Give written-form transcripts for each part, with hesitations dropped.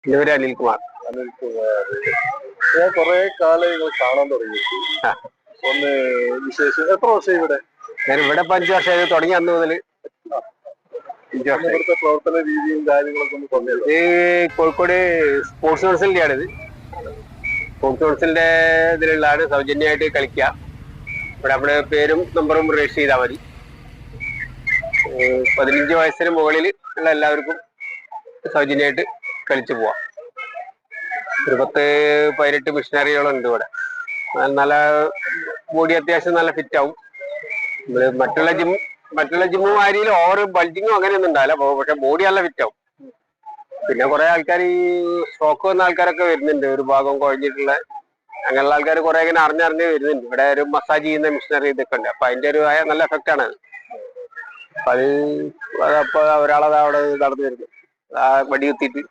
എന്റെ പേര് അനിൽകുമാർ. അനിൽകുമാർ, ഞാൻ കുറെ കാലങ്ങൾ കാണാൻ തുടങ്ങി. ഒന്ന് വിശേഷം എത്ര വർഷം ഇവിടെ? ഞാൻ ഇവിടെ ഇപ്പൊ 5 വർഷമായി. തുടങ്ങി അന്ന് മുതൽ 5 വർഷം. ഇവിടുത്തെ പ്രവർത്തന രീതിയും കാര്യങ്ങളൊക്കെ ഒന്ന് പറഞ്ഞത്. ഈ കോഴിക്കോട് സ്പോർട്സ് കൗൺസിലിന്റെ ആണിത്. സ്പോർട്സ് കൗൺസിലിന്റെ ഇതിലുള്ളതാണ്. സൗജന്യമായിട്ട് കളിക്കുക. ഇവിടെ നമ്മുടെ പേരും നമ്പറും രജിസ്റ്റർ ചെയ്താൽ മതി. 15 വയസ്സിന് മുകളിൽ ഉള്ള എല്ലാവർക്കും സൗജന്യമായിട്ട് കളിച്ചു പോവാം. ഒരു 10-18 മിഷനറികളും ഉണ്ട് ഇവിടെ. നല്ല ബോഡി അത്യാവശ്യം നല്ല ഫിറ്റ് ആവും. മറ്റുള്ള ജിമ്മും ആരിലും ഓവർ ബൾജിങ്ങും അങ്ങനെയൊന്നും ഉണ്ടാവില്ല. പക്ഷെ ബോഡി നല്ല ഫിറ്റ് ആവും. പിന്നെ കുറെ ആൾക്കാർ ഈ സ്ട്രോക്ക് വന്ന ആൾക്കാരൊക്കെ വരുന്നുണ്ട്. ഒരു ഭാഗം കുഴഞ്ഞിട്ടുള്ള അങ്ങനെയുള്ള ആൾക്കാർ കുറെ ഇങ്ങനെ അറിഞ്ഞറിഞ്ഞ് വരുന്നുണ്ട്. ഇവിടെ ഒരു മസാജ് ചെയ്യുന്ന മിഷനറി ഇതൊക്കെ ഉണ്ട്. അപ്പൊ അതിന്റെ ഒരു നല്ല എഫക്റ്റ് ആണ്. അപ്പൊ അതപ്പോ ഒരാളത് അവിടെ നടന്നു വരുന്നു. ആ വടി കുത്തിയിട്ട്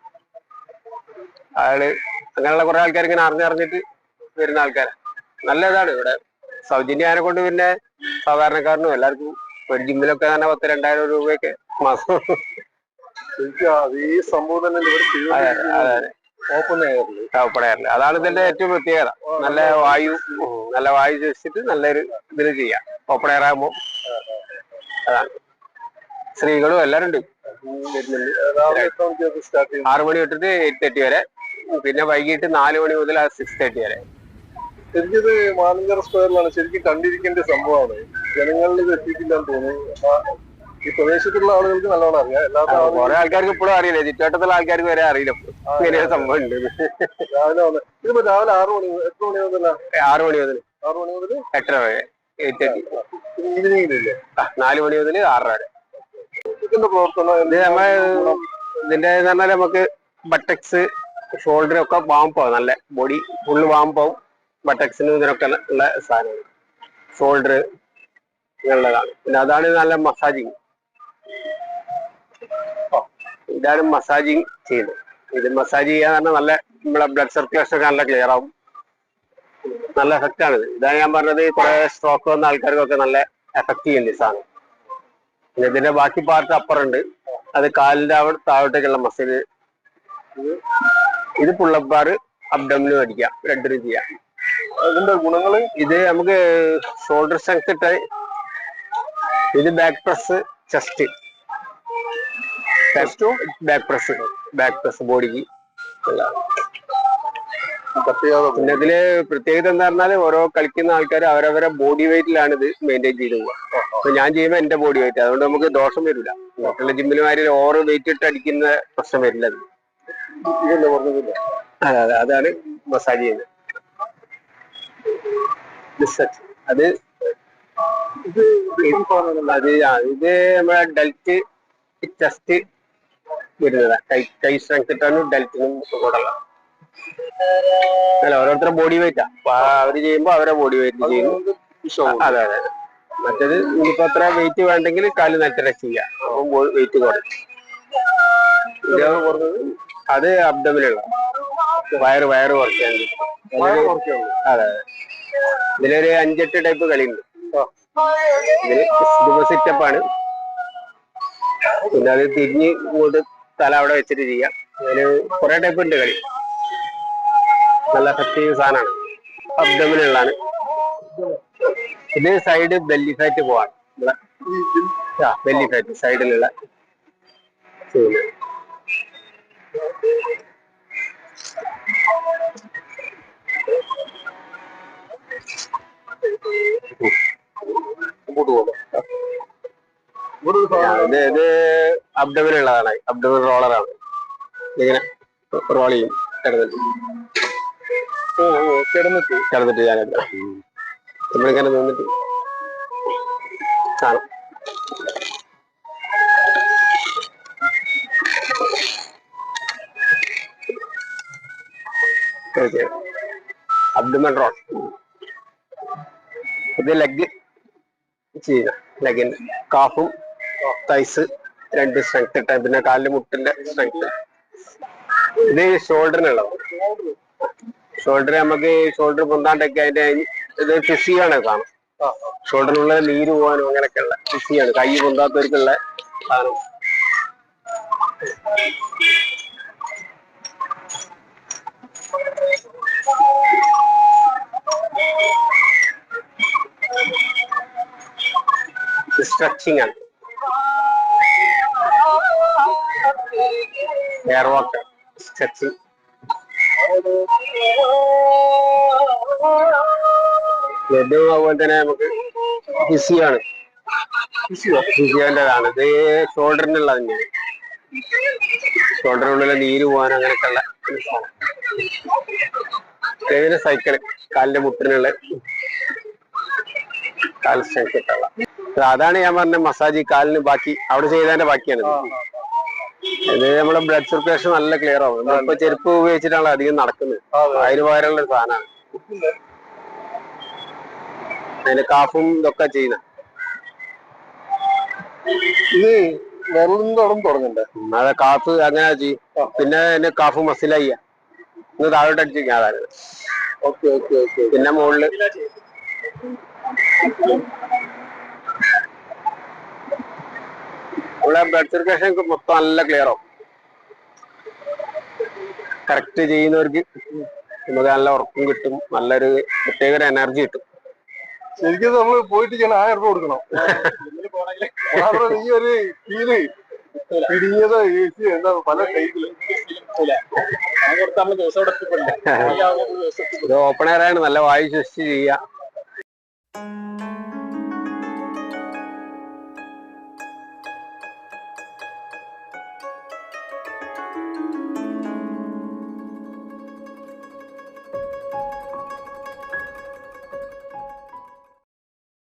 അയാള് അങ്ങനെയുള്ള കുറെ ആൾക്കാർ ഇങ്ങനെ അറിഞ്ഞറിഞ്ഞിട്ട് വരുന്ന ആൾക്കാരാണ്. നല്ല ഇതാണ് ഇവിടെ. സൗജന്യം ആയതിനെ കൊണ്ട് പിന്നെ സാധാരണക്കാരനും എല്ലാവർക്കും ഒരു ജിമ്മിലൊക്കെ തന്നെ 10,000-2,000 രൂപയൊക്കെ മാസം. ഈ സംഭവം തന്നെ ഓപ്പൺ ഓപ്പണായിരുന്നു. അതാണ് ഇതിന്റെ ഏറ്റവും പ്രത്യേകത. നല്ല വായു ശ്വസിച്ചിട്ട് നല്ലൊരു ഇതിൽ ചെയ്യാം. ഓപ്പൺ എയർ ആകുമ്പോ അതാണ്. സ്ത്രീകളും എല്ലാരും ഉണ്ട്. 6 മണി തൊട്ടിട്ട് 8:30 വരെ. പിന്നെ വൈകിട്ട് 4 മണി മുതൽ 6:30 വരെ. ശരിക്കും മാനന്തവാടി സ്ക്വയറിലാണ് ശരിക്കും കണ്ടിരിക്കേണ്ട സംഭവമാണ്. ജനങ്ങളിൽ ഇത് എത്തിയിട്ടില്ലെന്ന് തോന്നുന്നു. ഈ പ്രദേശത്തുള്ള ആളുകൾക്ക് നല്ലോണം അറിയാം. കുറെ ആൾക്കാർക്ക് ഇപ്പോഴും അറിയില്ല. ചുറ്റുവട്ടത്തുള്ള ആൾക്കാർക്ക് വരെ അറിയില്ല ഇങ്ങനെയൊരു സംഭവം ഉണ്ട്. ഇതിപ്പോ രാവിലെ 6 മണി, എത്ര മണി മുതൽ? 6 മണി മുതൽ 8:30 വരെ. 8:30. ഈവനിങ്ങിലില്ലേ? 4 മണി മുതൽ 6:30 വരെ. ഇതിന്റെ പ്രവർത്തനം ഇതിന്റെ പറഞ്ഞാൽ നമുക്ക് ബട്ടക്സ്, ഷോൾഡർ ഒക്കെ വാമ്പാവും. നല്ല ബോഡി ഫുള്ള് വാമ്പാവും. ബട്ടക്സിന് ഇതിനൊക്കെ ഉള്ള സാധനങ്ങൾ. ഷോൾഡർ ഇങ്ങനെയുള്ളതാണ്. പിന്നെ അതാണ് നല്ല മസാജിങ്. ഇതാണ് മസാജിങ് ചെയ്യുന്നത്. ഇത് മസാജ് ചെയ്യാൻ പറഞ്ഞാൽ നല്ല നമ്മളെ ബ്ലഡ് സർക്കുലേഷൻ ഒക്കെ നല്ല ക്ലിയർ ആവും. നല്ല എഫക്റ്റ് ആണ്. ഇതാണ് ഞാൻ പറഞ്ഞത്. കുറെ സ്ട്രോക്ക് വന്ന ആൾക്കാർക്കൊക്കെ നല്ല എഫക്ട് ചെയ്യുന്നുണ്ട് ഈ സാധനം. പിന്നെ ഇതിന്റെ ബാക്കി പാർട്ട് അപ്പറുണ്ട്. അത് കാലിന്റെ അവിടെ താഴോട്ടേക്കുള്ള മസിൽ. ഇത് പുള്ളപ്പ് ബാർ, അബ്ഡോമിനും അടിക്കാം. രണ്ടും ചെയ്യാം. അതിന്റെ ഗുണങ്ങള് ഇത് നമുക്ക് ഷോൾഡർ സ്ട്രെങ്ത് ഇട്ട്. ഇത് back press, chest, back press ബോഡിക്ക്. പിന്നെ ഇതില് പ്രത്യേകത എന്താ പറഞ്ഞാല് ഓരോ കളിക്കുന്ന ആൾക്കാർ അവരവരെ ബോഡി വെയിറ്റിലാണ് ഇത് മെയിൻറ്റെയിൻ ചെയ്ത് പോവുക. അപ്പൊ ഞാൻ ചെയ്യുമ്പോൾ എന്റെ ബോഡി വെയിറ്റ്, അതുകൊണ്ട് നമുക്ക് ദോഷം വരില്ല. മറ്റുള്ള ജിമ്മിലുമാരി ഓവർ വെയിറ്റ് ഇട്ട് അടിക്കുന്ന പ്രശ്നം വരില്ല. അതെ, അതാണ് മസാജ് ചെയ്യുന്നത്. അത് നമ്മളെ ഡെൽറ്റ്, ചെസ്റ്റ് വരുന്നതാ. കൈ സ്ട്രെങ്ത് ഇട്ടാണ് ഡെൽറ്റിനും കൂടുള്ള. അല്ല, ഓരോരുത്തരുടെ ബോഡി വെയിറ്റാ. അപ്പൊ അവര് ചെയ്യുമ്പോ അവരെ ബോഡി വെയിറ്റ് ചെയ്യും. അതെ. മറ്റേത് ഇനിയിപ്പോ അത്ര വെയിറ്റ് വേണ്ടെങ്കിൽ കാല് നേരത്തെ ചെയ്യാം. അപ്പൊ വെയിറ്റ് കുറയും. അത് അബ്ഡോമിനുള്ള വയറ് കുറയ്ക്കാൻ. അതെ. ഇതിലൊരു 5-8 ടൈപ്പ് കളിയുണ്ട്. ഇതില് സിറ്റപ്പാണ്. പിന്നെ അത് തിരിഞ്ഞ് ഇങ്ങോട്ട് തല അവിടെ വെച്ചിട്ട് ചെയ്യാം. അതിന് കുറെ ടൈപ്പ് ഉണ്ട് കളി. നല്ല എഫക്റ്റീവ് സാധനമാണ്. അബ്ഡോമിനുള്ളതാണ്. ഇത് സൈഡ് ബെല്ലി ഫാറ്റ് പോവാണ്. ബെല്ലി ഫാറ്റ് സൈഡിലുള്ള ഇത് അബ്ഡോമിനുള്ളതാണ്. അബ്ഡോമിൻ റോളറാണ്. ഇങ്ങനെ റോൾ ചെയ്യും കിടന്നിട്ട് ഞാനല്ല. നമ്മളിങ്ങനെ നിന്നിട്ട് കാണും. Abdomen role. ഇത് ലെഗ് ചെയ്യുക. ലെഗിന്റെ കാഫും തൈസ് രണ്ട് സ്ട്രെങ്ത് ഇട്ട. പിന്നെ കാലിന്റെ മുട്ടിന്റെ സ്ട്രെങ്ത്. ഇത് ഷോൾഡറിനുള്ളത്. ഷോൾഡർ നമുക്ക് ഷോൾഡർ പൊന്താണ്ടൊക്കെ അതിന്റെ ഇത് ഫിസിയാണ് കാണും. ഷോൾഡറിനുള്ള നീര് പോകാനും അങ്ങനെയൊക്കെ ഉള്ള ഫിസിയാണ്. കൈ പൊന്താത്തവർക്കുള്ള സാധനം. സ്ട്രെച്ചിങ് ആണ്, എയർ വാക്ക് സ്ട്രെച്ചിങ്. ലഡുവും അതുപോലെ തന്നെ നമുക്ക് ഫിസിയാണ്, ഫിസിയോന്റേതാണ്. ഇത് ഷോൾഡറിനുള്ള തന്നെയാണ്, ഷോൾഡറിനുള്ള നീര് പോകാൻ അങ്ങനെയൊക്കെ ഉള്ള ഇതിന് സൈക്കിള്, കാലിന്റെ മുട്ടിനുള്ള കാൽ സ്ട്രെങ്ത് കിട്ടുള്ള. അതാണ് ഞാൻ പറഞ്ഞ മസാജ് കാലിന് ബാക്കി അവിടെ ചെയ്തതിന്റെ ബാക്കിയാണ്. ഇത് നമ്മളെ ബ്ലഡ് സർക്കുലേഷൻ നല്ല ക്ലിയർ ആവും. നമ്മളിപ്പോ ചെരുപ്പ് ഉപയോഗിച്ചിട്ടാണ് അധികം നടക്കുന്നത്, അതിന് പകരമുള്ള ഒരു സാധനമാണ്. അതിന്റെ കാഫും ഇതൊക്കെ ചെയ്യുന്ന ഇത് വിരലിന്റെ തുടങ്ങണ്ടേ? അതെ, കാഫ് അങ്ങനെ ചെയ്യും. പിന്നെ അതിന്റെ കാഫ് മസിലായി ഒന്ന് താഴോട്ട് അടിച്ചിരിക്കും അതാണ്. Okay okay okay. പിന്നെ മുകളില് നമ്മളെ ബ്ലഡ് സർക്കുലേഷൻ മൊത്തം നല്ല ക്ലിയർ ആവും. കറക്റ്റ് ചെയ്യുന്നവർക്ക് നമുക്ക് നല്ല ഉറക്കം കിട്ടും, നല്ലൊരു പ്രത്യേക ഒരു എനർജി കിട്ടും. ശരിക്കും നമ്മള് പോയിട്ട് ഞാൻ 1000 രൂപ കൊടുക്കണം. ഈ ഒരു ഫീല് പിടിഞ്ഞതോ എന്താ പല ടൈപ്പില് ഇത് ഓപ്പൺ എയർ ആണ്, നല്ല വായു ശ്വസിച്ച് ചെയ്യാം.